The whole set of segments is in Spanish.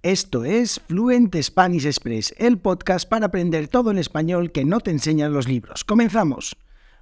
Esto es Fluent Spanish Express, el podcast para aprender todo el español que no te enseñan los libros. ¡Comenzamos!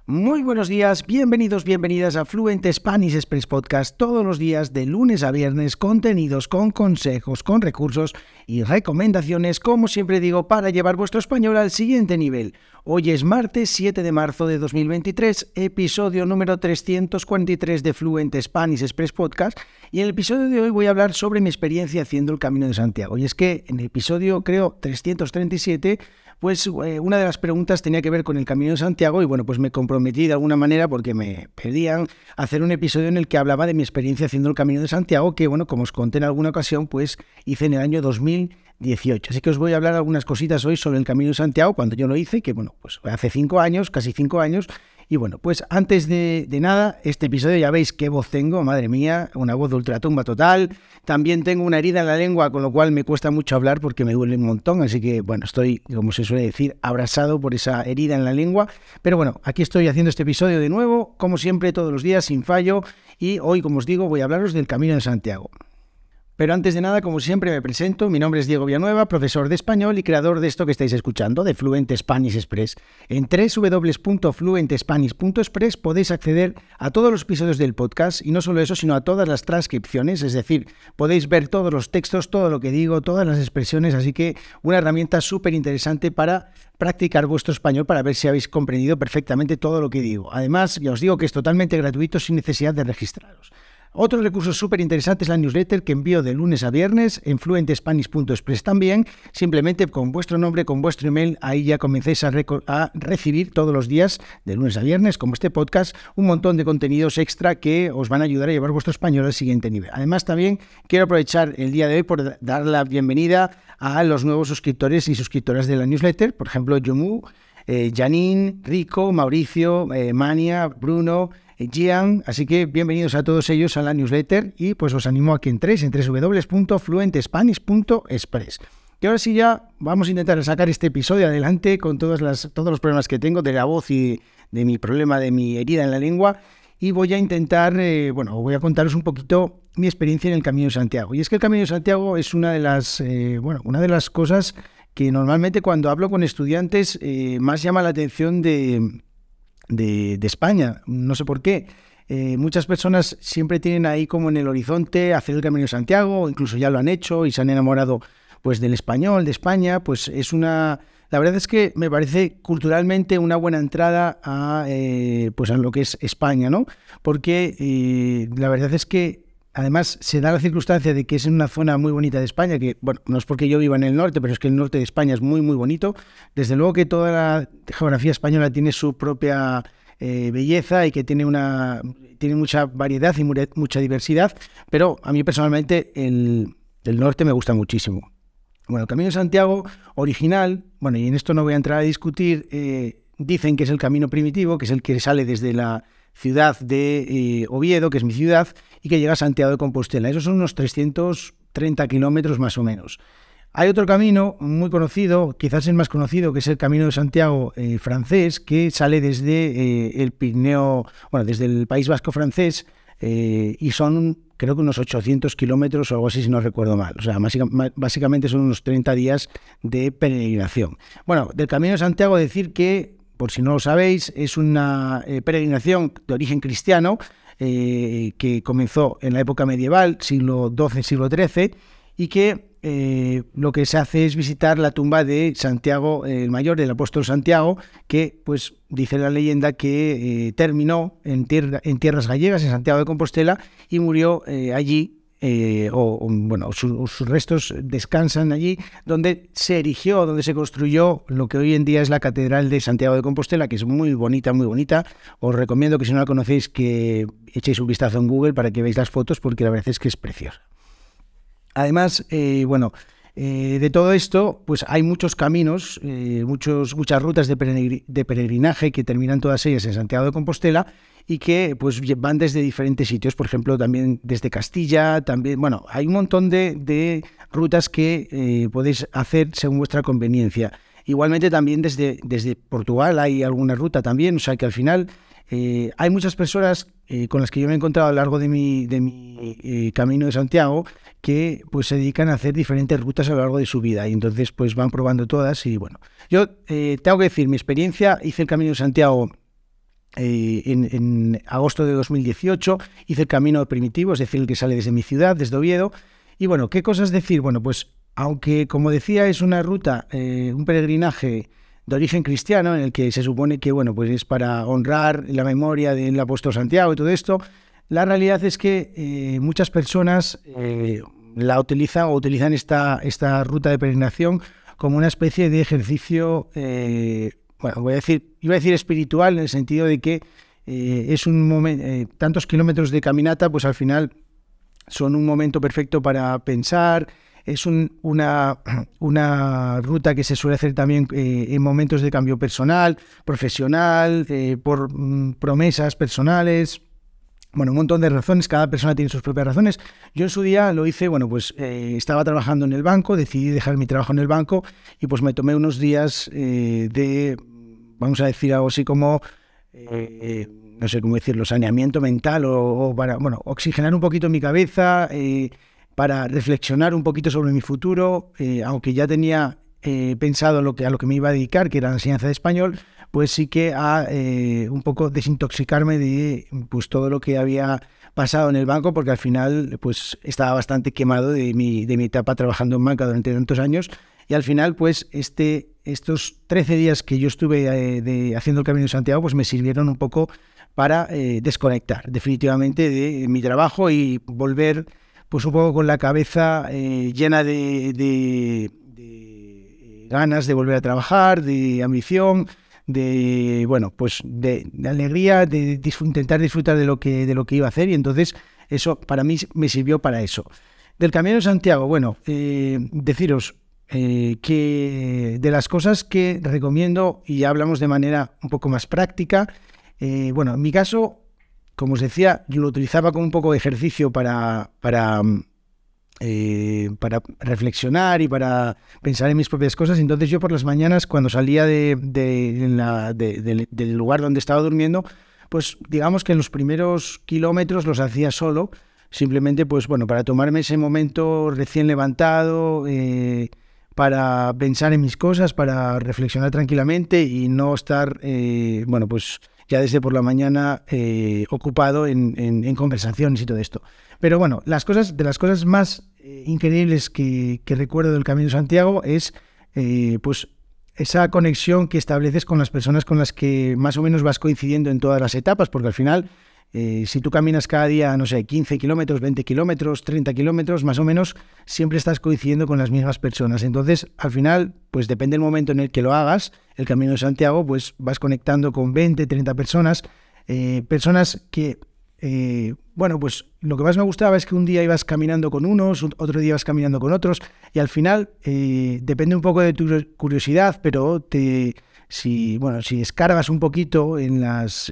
Muy buenos días, bienvenidas a Fluent Spanish Express Podcast, todos los días de lunes a viernes, contenidos con consejos, con recursos y recomendaciones, como siempre digo, para llevar vuestro español al siguiente nivel. Hoy es martes 7 de marzo de 2023, episodio número 343 de Fluent Spanish Express Podcast, y en el episodio de hoy voy a hablar sobre mi experiencia haciendo el Camino de Santiago. Y es que en el episodio, creo, 337, pues una de las preguntas tenía que ver con el Camino de Santiago y bueno, pues me comprometí de alguna manera porque me pedían hacer un episodio en el que hablaba de mi experiencia haciendo el Camino de Santiago, que bueno, como os conté en alguna ocasión, pues hice en el año 2018. Así que os voy a hablar algunas cositas hoy sobre el Camino de Santiago, cuando yo lo hice, que bueno, pues hace 5 años, casi 5 años. Y bueno, pues antes de nada, este episodio ya veis qué voz tengo, madre mía, una voz de ultratumba total. También tengo una herida en la lengua, con lo cual me cuesta mucho hablar porque me duele un montón. Así que bueno, estoy, como se suele decir, abrasado por esa herida en la lengua. Pero bueno, aquí estoy haciendo este episodio de nuevo, como siempre, todos los días, sin fallo. Y hoy, como os digo, voy a hablaros del Camino de Santiago. Pero antes de nada, como siempre, me presento. Mi nombre es Diego Villanueva, profesor de español y creador de esto que estáis escuchando, de Fluent Spanish Express. En www.fluentespanish.express podéis acceder a todos los episodios del podcast y no solo eso, sino a todas las transcripciones, es decir, podéis ver todos los textos, todo lo que digo, todas las expresiones, así que una herramienta súper interesante para practicar vuestro español para ver si habéis comprendido perfectamente todo lo que digo. Además, ya os digo que es totalmente gratuito sin necesidad de registraros. Otro recurso súper interesante es la newsletter que envío de lunes a viernes en fluentespanish.express también. Simplemente con vuestro nombre, con vuestro email, ahí ya comencéis a recibir todos los días, de lunes a viernes, como este podcast, un montón de contenidos extra que os van a ayudar a llevar vuestro español al siguiente nivel. Además, también quiero aprovechar el día de hoy por dar la bienvenida a los nuevos suscriptores y suscriptoras de la newsletter. Por ejemplo, Yomu, Janine, Rico, Mauricio, Mania, Bruno, Gian, así que bienvenidos a todos ellos a la newsletter y pues os animo a que entréis en www.fluentespanish.express. Y ahora sí ya vamos a intentar sacar este episodio adelante con todos los problemas que tengo de la voz y de mi problema, de mi herida en la lengua, y voy a intentar, voy a contaros un poquito mi experiencia en el Camino de Santiago. Y es que el Camino de Santiago es una de las cosas que normalmente cuando hablo con estudiantes más llama la atención de España, no sé por qué. Muchas personas siempre tienen ahí como en el horizonte hacer el Camino de Santiago, o incluso ya lo han hecho y se han enamorado pues del español, de España. Pues la verdad es que me parece culturalmente una buena entrada a lo que es España, ¿no? Porque la verdad es que además se da la circunstancia de que es en una zona muy bonita de España, que bueno, no es porque yo viva en el norte, pero es que el norte de España es muy muy bonito. Desde luego que toda la geografía española tiene su propia belleza y que tiene mucha variedad y mucha diversidad, pero a mí personalmente el norte me gusta muchísimo. Bueno, el Camino de Santiago original, bueno, y en esto no voy a entrar a discutir, dicen que es el camino primitivo, que es el que sale desde la ciudad de Oviedo, que es mi ciudad, y que llega a Santiago de Compostela. Esos son unos 330 kilómetros más o menos. Hay otro camino muy conocido, quizás el más conocido, que es el Camino de Santiago francés, que sale desde el Pirineo, desde el País Vasco francés, y son, creo que unos 800 kilómetros o algo así, si no recuerdo mal. O sea, básicamente son unos 30 días de peregrinación. Bueno, del Camino de Santiago decir que, por si no lo sabéis, es una peregrinación de origen cristiano que comenzó en la época medieval, siglo XII, siglo XIII, y que lo que se hace es visitar la tumba de Santiago el Mayor, del apóstol Santiago, que pues dice la leyenda que terminó en tierras gallegas, en Santiago de Compostela, y murió allí. Sus restos descansan allí, donde se erigió, donde se construyó lo que hoy en día es la Catedral de Santiago de Compostela, que es muy bonita, muy bonita. Os recomiendo que si no la conocéis que echéis un vistazo en Google para que veáis las fotos, porque la verdad es que es preciosa. Además, de todo esto, pues hay muchos caminos, muchas rutas de peregrinaje que terminan todas ellas en Santiago de Compostela y que pues van desde diferentes sitios, por ejemplo, también desde Castilla, también, hay un montón de rutas que podéis hacer según vuestra conveniencia. Igualmente también desde Portugal hay alguna ruta también, o sea que al final Hay muchas personas con las que yo me he encontrado a lo largo de mi Camino de Santiago que pues se dedican a hacer diferentes rutas a lo largo de su vida y entonces pues van probando todas y bueno, yo tengo que decir, mi experiencia, hice el Camino de Santiago en agosto de 2018, hice el Camino Primitivo, es decir, el que sale desde mi ciudad, desde Oviedo, y bueno, ¿qué cosas decir? Bueno, pues aunque como decía es una ruta, un peregrinaje de origen cristiano en el que se supone que bueno, pues es para honrar la memoria del apóstol Santiago y todo esto, la realidad es que muchas personas la utilizan esta ruta de peregrinación como una especie de ejercicio, bueno, iba a decir espiritual en el sentido de que es un momento, tantos kilómetros de caminata, pues al final son un momento perfecto para pensar. Es una ruta que se suele hacer también en momentos de cambio personal, profesional, por promesas personales. Bueno, un montón de razones, cada persona tiene sus propias razones. Yo en su día lo hice, bueno, pues estaba trabajando en el banco, decidí dejar mi trabajo en el banco y pues me tomé unos días vamos a decir algo así como, no sé cómo decirlo, saneamiento mental o para, bueno, oxigenar un poquito mi cabeza, para reflexionar un poquito sobre mi futuro, aunque ya tenía pensado a lo que me iba a dedicar, que era la enseñanza de español, pues sí que a un poco desintoxicarme de pues todo lo que había pasado en el banco, porque al final pues estaba bastante quemado de mi etapa trabajando en banca durante tantos años, y al final pues estos 13 días que yo estuve haciendo el Camino de Santiago pues me sirvieron un poco para desconectar definitivamente de mi trabajo y volver pues un poco con la cabeza llena de ganas de volver a trabajar, de ambición, de bueno, pues de alegría, de intentar disfrutar de lo que iba a hacer, y entonces eso para mí me sirvió para eso. Del Camino de Santiago, bueno, deciros que de las cosas que recomiendo, y ya hablamos de manera un poco más práctica, bueno, en mi caso, como os decía, yo lo utilizaba como un poco de ejercicio para reflexionar y para pensar en mis propias cosas. Entonces yo por las mañanas, cuando salía del lugar donde estaba durmiendo, pues digamos que en los primeros kilómetros los hacía solo, simplemente pues bueno, para tomarme ese momento recién levantado, para pensar en mis cosas, para reflexionar tranquilamente y no estar, bueno, pues ya desde por la mañana ocupado en conversaciones y todo esto. Pero bueno, de las cosas más increíbles que recuerdo del Camino de Santiago es pues esa conexión que estableces con las personas con las que más o menos vas coincidiendo en todas las etapas, porque al final si tú caminas cada día, no sé, 15 kilómetros, 20 kilómetros, 30 kilómetros, más o menos, siempre estás coincidiendo con las mismas personas. Entonces, al final, pues depende del momento en el que lo hagas, el Camino de Santiago, pues vas conectando con 20, 30 personas, personas que, bueno, pues lo que más me gustaba es que un día ibas caminando con unos, otro día ibas caminando con otros, y al final depende un poco de tu curiosidad, pero si escarbas un poquito en las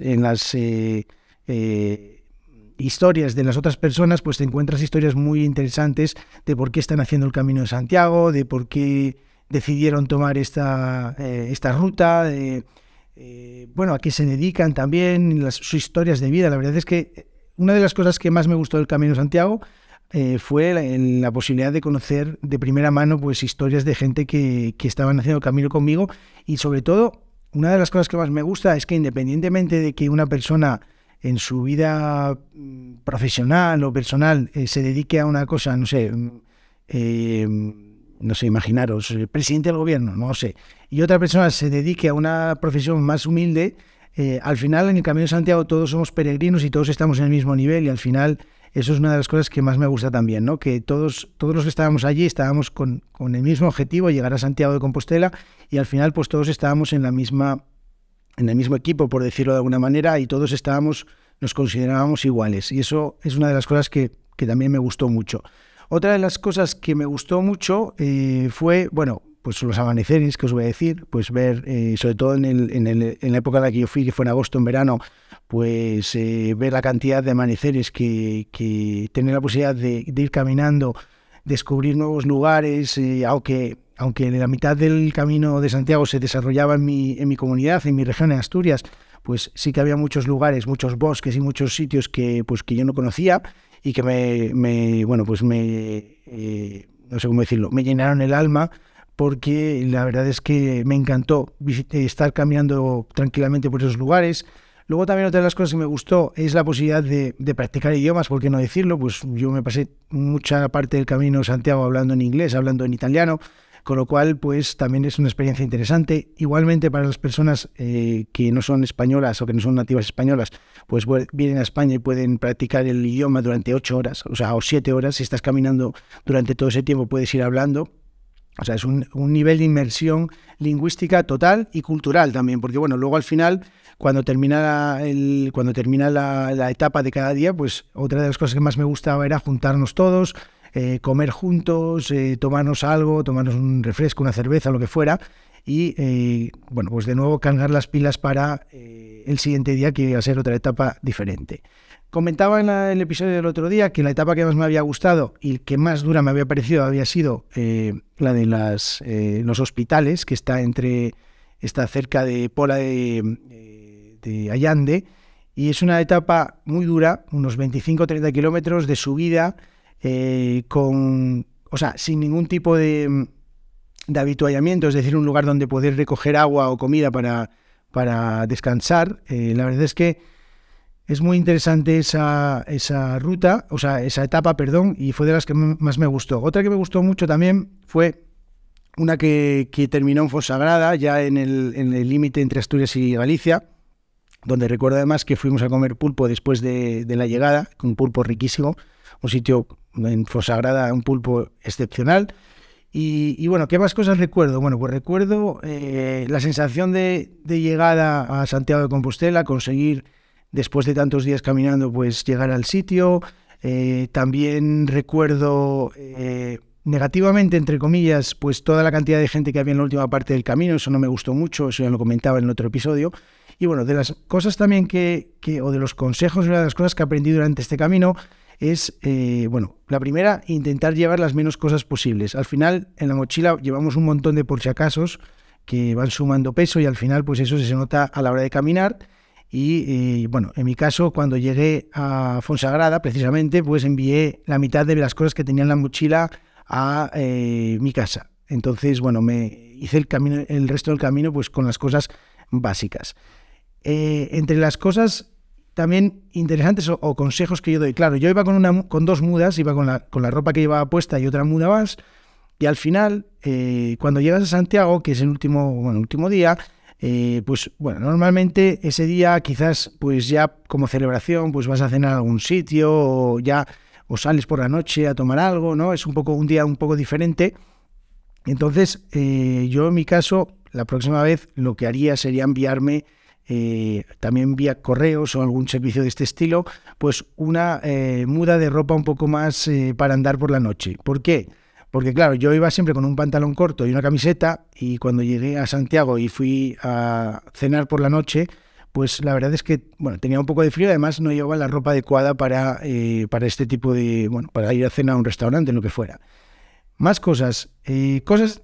historias de las otras personas, pues te encuentras historias muy interesantes de por qué están haciendo el Camino de Santiago, de por qué decidieron tomar esta ruta, bueno, a qué se dedican también, sus historias de vida. La verdad es que una de las cosas que más me gustó del Camino de Santiago fue la posibilidad de conocer de primera mano pues historias de gente que estaban haciendo el camino conmigo, y sobre todo una de las cosas que más me gusta es que independientemente de que una persona en su vida profesional o personal se dedique a una cosa, no sé, imaginaros, presidente del gobierno, no sé, y otra persona se dedique a una profesión más humilde, al final en el Camino de Santiago todos somos peregrinos y todos estamos en el mismo nivel, y al final eso es una de las cosas que más me gusta también, ¿no? Que todos los que estábamos allí estábamos con el mismo objetivo, llegar a Santiago de Compostela, y al final pues todos estábamos en el mismo equipo, por decirlo de alguna manera, y todos nos considerábamos iguales, y eso es una de las cosas que también me gustó mucho. Otra de las cosas que me gustó mucho fue, bueno, pues los amaneceres, que os voy a decir, pues ver, sobre todo en la época en la que yo fui, que fue en agosto, en verano, pues ver la cantidad de amaneceres que tener la posibilidad de ir caminando, descubrir nuevos lugares, aunque la mitad del Camino de Santiago se desarrollaba en mi comunidad, en mi región, en Asturias, pues sí que había muchos lugares, muchos bosques y muchos sitios que yo no conocía y que no sé cómo decirlo, me llenaron el alma, porque la verdad es que me encantó estar caminando tranquilamente por esos lugares. Luego también otra de las cosas que me gustó es la posibilidad de practicar idiomas, ¿por qué no decirlo? Pues yo me pasé mucha parte del camino de Santiago hablando en inglés, hablando en italiano, con lo cual pues también es una experiencia interesante. Igualmente para las personas que no son españolas o que no son nativas españolas, pues vienen a España y pueden practicar el idioma durante 8 horas, o 7 horas. Si estás caminando durante todo ese tiempo puedes ir hablando. O sea, es un nivel de inmersión lingüística total y cultural también, porque bueno, luego al final, cuando termina la etapa de cada día, pues otra de las cosas que más me gustaba era juntarnos todos, comer juntos, tomarnos algo, tomarnos un refresco, una cerveza, lo que fuera, y bueno, pues de nuevo cargar las pilas para el siguiente día, que iba a ser otra etapa diferente. Comentaba en el episodio del otro día que la etapa que más me había gustado y que más dura me había parecido había sido la de los hospitales, que está cerca de Pola de Allande, y es una etapa muy dura, unos 25-30 kilómetros de subida, sin ningún tipo de habituallamiento, es decir, un lugar donde poder recoger agua o comida para descansar. La verdad es que es muy interesante esa etapa, y fue de las que más me gustó. Otra que me gustó mucho también fue una que terminó en Fonsagrada, ya en el límite entre Asturias y Galicia, donde recuerdo además que fuimos a comer pulpo después de la llegada, un pulpo riquísimo, un sitio en Fonsagrada, un pulpo excepcional. Y bueno, ¿qué más cosas recuerdo? Bueno, pues recuerdo la sensación de llegada a Santiago de Compostela, conseguir, después de tantos días caminando, pues llegar al sitio. También recuerdo negativamente, entre comillas, pues toda la cantidad de gente que había en la última parte del camino. Eso no me gustó mucho, eso ya lo comentaba en otro episodio. Y bueno, de las cosas también o de los consejos, una de las cosas que aprendí durante este camino es, la primera, intentar llevar las menos cosas posibles. Al final, en la mochila llevamos un montón de por si acasos que van sumando peso, y al final pues eso se nota a la hora de caminar. Y en mi caso, cuando llegué a Fonsagrada, precisamente, pues envié la mitad de las cosas que tenía en la mochila a mi casa. Entonces, me hice el resto del camino pues con las cosas básicas. Entre las cosas también interesantes o consejos que yo doy, claro, yo iba con 2 mudas, iba con la ropa que llevaba puesta y otra muda más, y al final, cuando llegas a Santiago, que es el último día, normalmente ese día quizás pues ya como celebración pues vas a cenar a algún sitio, o sales por la noche a tomar algo, ¿no? Es un día un poco diferente. Entonces yo en mi caso, la próxima vez lo que haría sería enviarme también vía correos o algún servicio de este estilo, pues una muda de ropa un poco más para andar por la noche. ¿Por qué? Porque claro, yo iba siempre con un pantalón corto y una camiseta, y cuando llegué a Santiago y fui a cenar por la noche, pues la verdad es que tenía un poco de frío, además no llevaba la ropa adecuada para este tipo de, para ir a cenar a un restaurante, lo que fuera. Más cosas, el Camino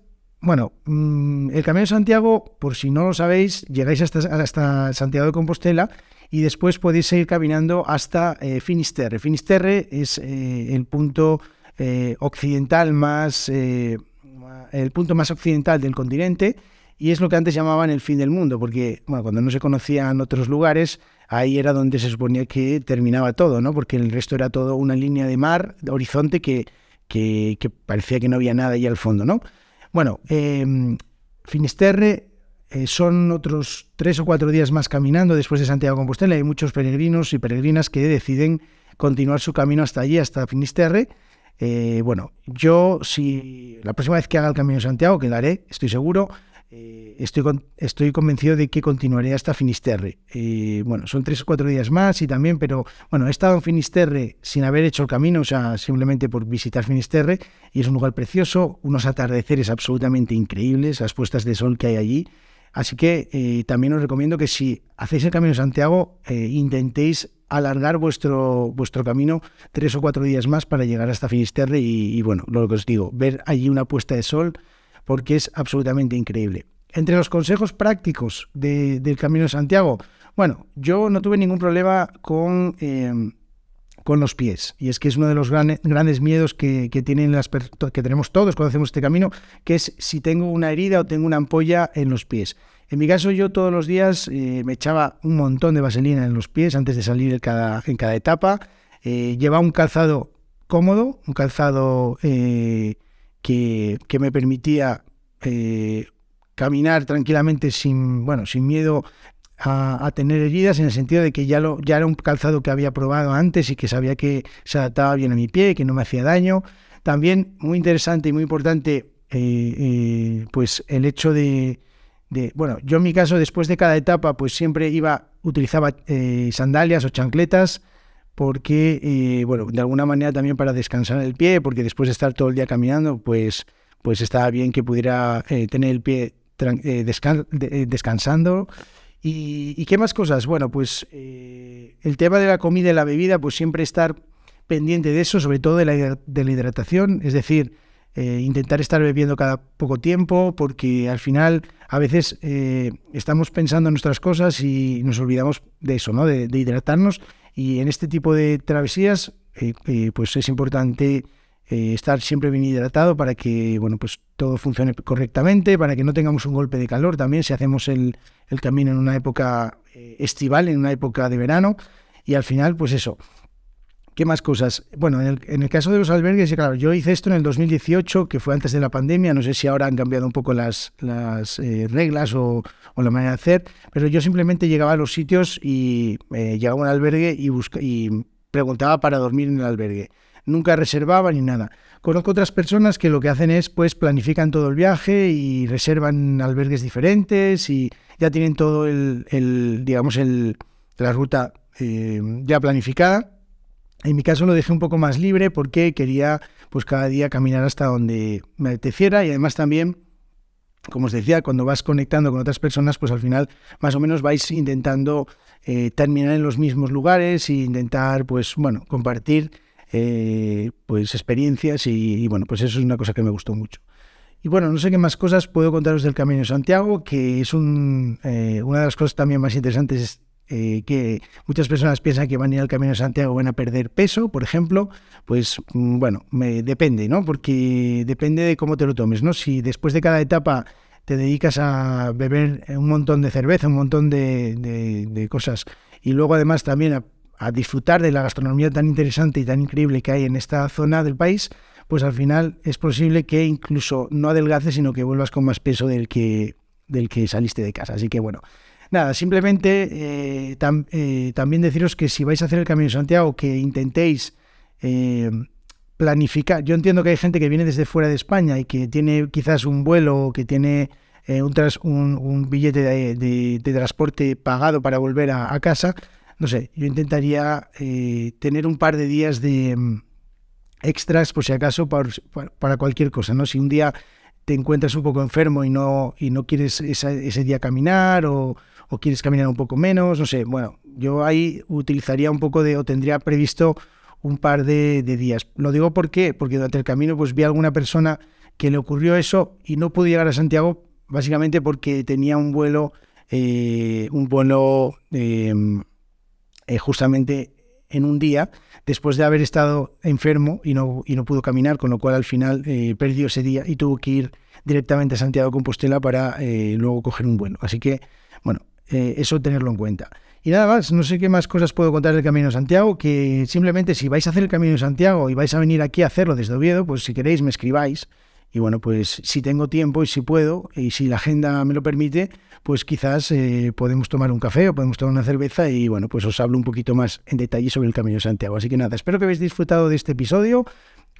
de Santiago, por si no lo sabéis, llegáis hasta Santiago de Compostela y después podéis seguir caminando hasta Finisterre. Finisterre es el punto occidental el punto más occidental del continente, y es lo que antes llamaban el fin del mundo, porque cuando no se conocían otros lugares, ahí era donde se suponía que terminaba todo, ¿no? Porque el resto era todo una línea de mar, de horizonte, que parecía que no había nada ahí al fondo, ¿no? Finisterre son otros 3 o 4 días más caminando después de Santiago de Compostela. Hay muchos peregrinos y peregrinas que deciden continuar su camino hasta allí, hasta Finisterre. Yo, si la próxima vez que haga el Camino de Santiago, que lo haré, estoy seguro, estoy convencido de que continuaré hasta Finisterre. Son 3 o 4 días más, y también, pero he estado en Finisterre sin haber hecho el camino, o sea, simplemente por visitar Finisterre, y es un lugar precioso, unos atardeceres absolutamente increíbles, las puestas de sol que hay allí. Así que también os recomiendo que si hacéis el Camino de Santiago, intentéis alargar vuestro camino 3 o 4 días más para llegar hasta Finisterre y lo que os digo, ver allí una puesta de sol, porque es absolutamente increíble. Entre los consejos prácticos del Camino de Santiago, Bueno, yo no tuve ningún problema con los pies, y es que es uno de los grandes miedos que tienen que tenemos todos cuando hacemos este camino, que es si tengo una herida o tengo una ampolla en los pies. En mi caso, yo todos los días me echaba un montón de vaselina en los pies antes de salir en cada etapa. Llevaba un calzado cómodo, un calzado que me permitía caminar tranquilamente sin miedo a tener heridas, en el sentido de que ya era un calzado que había probado antes y que sabía que se adaptaba bien a mi pie, que no me hacía daño. También muy interesante y muy importante pues el hecho yo en mi caso, después de cada etapa, pues siempre utilizaba sandalias o chancletas, porque, de alguna manera también para descansar el pie, porque después de estar todo el día caminando, pues estaba bien que pudiera tener el pie descansando. ¿Y qué más cosas? Bueno, pues el tema de la comida y la bebida, pues siempre estar pendiente de eso, sobre todo de la hidratación, es decir, intentar estar bebiendo cada poco tiempo, porque al final a veces estamos pensando en nuestras cosas y nos olvidamos de eso, ¿no? De hidratarnos, y en este tipo de travesías pues es importante estar siempre bien hidratado para que pues todo funcione correctamente, para que no tengamos un golpe de calor también si hacemos el camino en una época estival, en una época de verano. Y al final, pues eso. ¿Qué más cosas? Bueno, en el caso de los albergues, claro, yo hice esto en el 2018, que fue antes de la pandemia. No sé si ahora han cambiado un poco las reglas o la manera de hacer, pero yo simplemente llegaba a los sitios y llegaba a un albergue y preguntaba para dormir en el albergue. Nunca reservaba ni nada. Conozco otras personas que lo que hacen es, pues, planifican todo el viaje y reservan albergues diferentes y ya tienen todo la ruta ya planificada. En mi caso lo dejé un poco más libre porque quería, pues, cada día caminar hasta donde me apeteciera, y además también, como os decía, cuando vas conectando con otras personas, pues al final más o menos vais intentando terminar en los mismos lugares e intentar, pues, compartir pues experiencias y pues eso es una cosa que me gustó mucho. Y no sé qué más cosas puedo contaros del Camino de Santiago, que es una de las cosas también más interesantes, es que muchas personas piensan que van a ir al Camino de Santiago, van a perder peso, por ejemplo. Pues depende, ¿no? Porque depende de cómo te lo tomes, ¿no? Si después de cada etapa te dedicas a beber un montón de cerveza, un montón de cosas, y luego además también a disfrutar de la gastronomía tan interesante y tan increíble que hay en esta zona del país, pues al final es posible que incluso no adelgaces, sino que vuelvas con más peso del que saliste de casa. Así que nada, simplemente también deciros que si vais a hacer el Camino de Santiago, que intentéis planificar. Yo entiendo que hay gente que viene desde fuera de España y que tiene quizás un vuelo o que tiene un billete de transporte pagado para volver a casa. No sé, yo intentaría tener un par de días de extras por si acaso para cualquier cosa, ¿no? Si un día te encuentras un poco enfermo y no quieres ese día caminar o quieres caminar un poco menos, no sé, yo ahí utilizaría un poco o tendría previsto un par de días. Lo digo porque durante el camino pues vi a alguna persona que le ocurrió eso y no pudo llegar a Santiago, básicamente porque tenía un vuelo justamente en un día después de haber estado enfermo y no pudo caminar, con lo cual al final perdió ese día y tuvo que ir directamente a Santiago de Compostela para luego coger un vuelo. Así que, eso tenerlo en cuenta. Y nada más, no sé qué más cosas puedo contar del Camino de Santiago, que simplemente si vais a hacer el Camino de Santiago y vais a venir aquí a hacerlo desde Oviedo, pues si queréis me escribáis. Y pues si tengo tiempo y si puedo, y si la agenda me lo permite, pues quizás podemos tomar un café o podemos tomar una cerveza y pues os hablo un poquito más en detalle sobre el Camino de Santiago. Así que nada, espero que hayáis disfrutado de este episodio.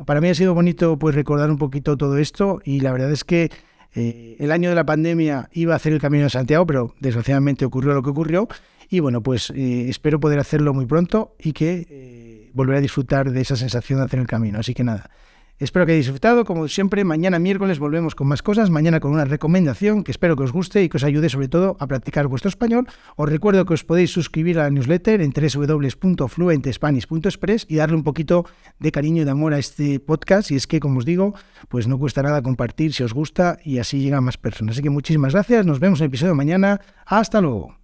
Para mí ha sido bonito pues recordar un poquito todo esto, y la verdad es que el año de la pandemia iba a hacer el Camino de Santiago, pero desgraciadamente ocurrió lo que ocurrió. Y pues espero poder hacerlo muy pronto y que volver a disfrutar de esa sensación de hacer el camino. Así que nada, espero que hayáis disfrutado. Como siempre, mañana miércoles volvemos con más cosas. Mañana con una recomendación que espero que os guste y que os ayude sobre todo a practicar vuestro español. Os recuerdo que os podéis suscribir a la newsletter en www.fluentespanish.express y darle un poquito de cariño y de amor a este podcast. Y es que, como os digo, pues no cuesta nada compartir si os gusta y así llegan más personas. Así que muchísimas gracias. Nos vemos en el episodio de mañana. Hasta luego.